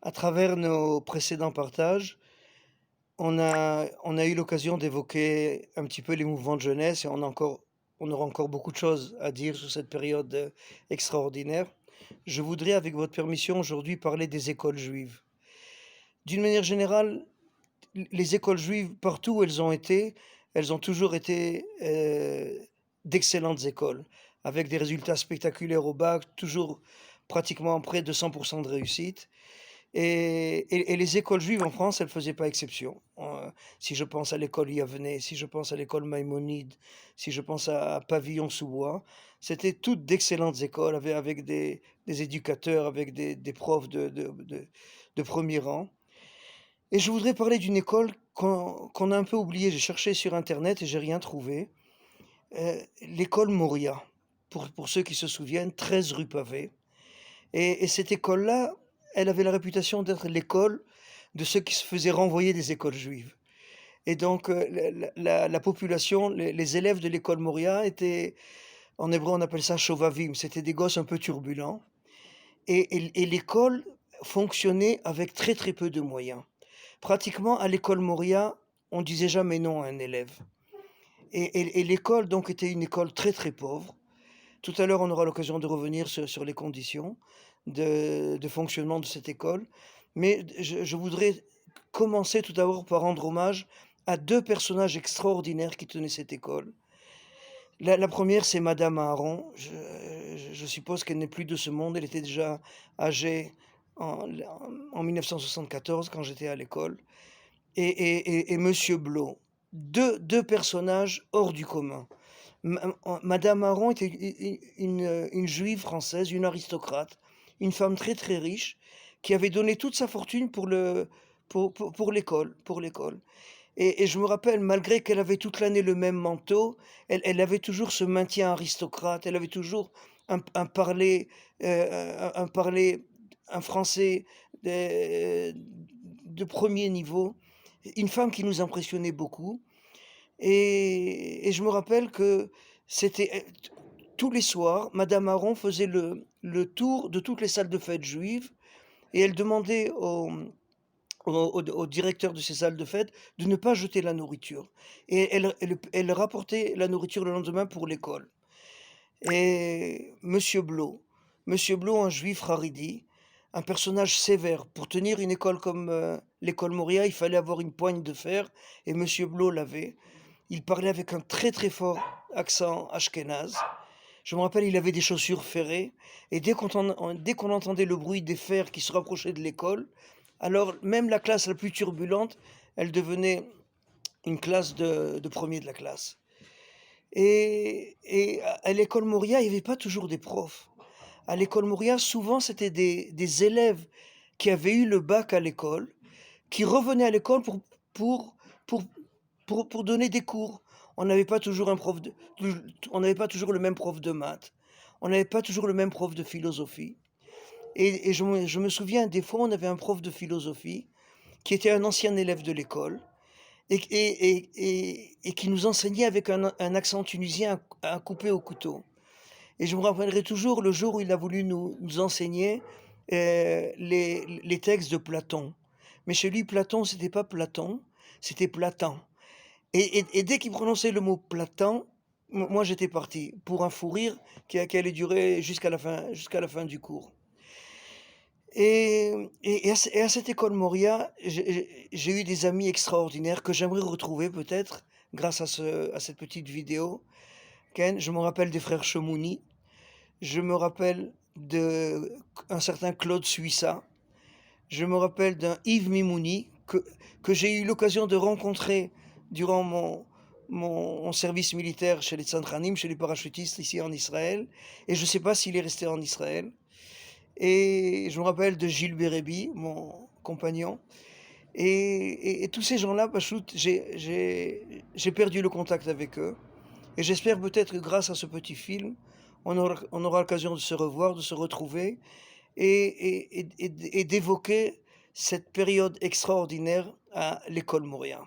À travers nos précédents partages, on a eu l'occasion d'évoquer un petit peu les mouvements de jeunesse et on aura encore beaucoup de choses à dire sur cette période, extraordinaire. Je voudrais, avec votre permission, aujourd'hui parler des écoles juives. D'une manière générale, les écoles juives, partout où elles ont toujours été, d'excellentes écoles, avec des résultats spectaculaires au bac, toujours pratiquement près de 100 de réussite. Et les écoles juives en France, elles faisaient pas exception. Si je pense à l'école Yavneh, si je pense à l'école Maïmonide, si je pense à Pavillon-sous-Bois, c'était toutes d'excellentes écoles avec des éducateurs, avec des profs de 1er rang. Et je voudrais parler d'une école qu'on a un peu oubliée. J'ai cherché sur internet et j'ai rien trouvé. L'école Moria, pour ceux qui se souviennent, 13 rue Pavée. Et cette école-là, elle avait la réputation d'être l'école de ceux qui se faisaient renvoyer des écoles juives. Et donc, la population, les élèves de l'école Moria étaient, en hébreu, on appelle ça shovavim, c'était des gosses un peu turbulents. Et l'école fonctionnait avec très, très peu de moyens. Pratiquement, à l'école Moria, on disait jamais non à un élève. Et l'école, donc, était une école très, très pauvre. Tout à l'heure, on aura l'occasion de revenir sur les conditions de fonctionnement de cette école. Mais je voudrais commencer tout d'abord par rendre hommage à 2 personnages extraordinaires qui tenaient cette école. La 1re, c'est madame Aharon. Je suppose qu'elle n'est plus de ce monde. Elle était déjà âgée en 1974 quand j'étais à l'école. Et monsieur Blot. Deux personnages hors du commun. Madame Aron était une juive française, une aristocrate, une femme très, très riche, qui avait donné toute sa fortune pour l'école. Et je me rappelle, malgré qu'elle avait toute l'année le même manteau, elle avait toujours ce maintien aristocrate, elle avait toujours un parler, un parler, un français de 1er niveau. Une femme qui nous impressionnait beaucoup. Et je me rappelle que c'était, tous les soirs, madame Aron faisait le tour de toutes les salles de fête juives et elle demandait au directeur de ces salles de fête de ne pas jeter la nourriture, et elle rapportait la nourriture le lendemain pour l'école. Et monsieur Blot, un juif haredi, un personnage sévère. Pour tenir une école comme, l'école Moria, il fallait avoir une poigne de fer et monsieur Blot l'avait. Il parlait avec un très, très fort accent ashkénaze. Je me rappelle, il avait des chaussures ferrées et dès qu'on entendait le bruit des fers qui se rapprochaient de l'école, alors même la classe la plus turbulente, elle devenait une classe de 1er de la classe. Et à l'école Moria, il y avait pas toujours des profs. À l'école Moria, souvent, c'était des élèves qui avaient eu le bac à l'école, qui revenaient à l'école pour pour pour donner des cours. On n'avait pas toujours un prof de on n'avait pas toujours le même prof de maths, on n'avait pas toujours le même prof de philosophie. Et je me souviens, des fois, on avait un prof de philosophie qui était un ancien élève de l'école et qui nous enseignait avec un accent tunisien à couper au couteau. Et je me rappellerai toujours le jour où il a voulu nous enseigner, les textes de Platon. Mais chez lui, Platon, c'était pas Platon, c'était Platon. Et dès qu'il prononçait le mot Platon, moi j'étais parti pour un fou rire qui allait durer jusqu'à la fin du cours. Et à cette école Moria, j'ai eu des amis extraordinaires que j'aimerais retrouver peut-être grâce à cette petite vidéo. Ken, je me rappelle des frères Chemouni, je me rappelle d'un certain Claude Suissa, je me rappelle d'un Yves Mimouni que j'ai eu l'occasion de rencontrer durant mon service militaire chez les Tsantranim, chez les parachutistes ici en Israël, et je ne sais pas s'il est resté en Israël. Et je me rappelle de Gilles Bérébi, mon compagnon. Et tous ces gens-là, Pachout, j'ai perdu le contact avec eux. Et j'espère peut-être que grâce à ce petit film, on aura l'occasion de se revoir, de se retrouver et d'évoquer cette période extraordinaire à l'école Moria.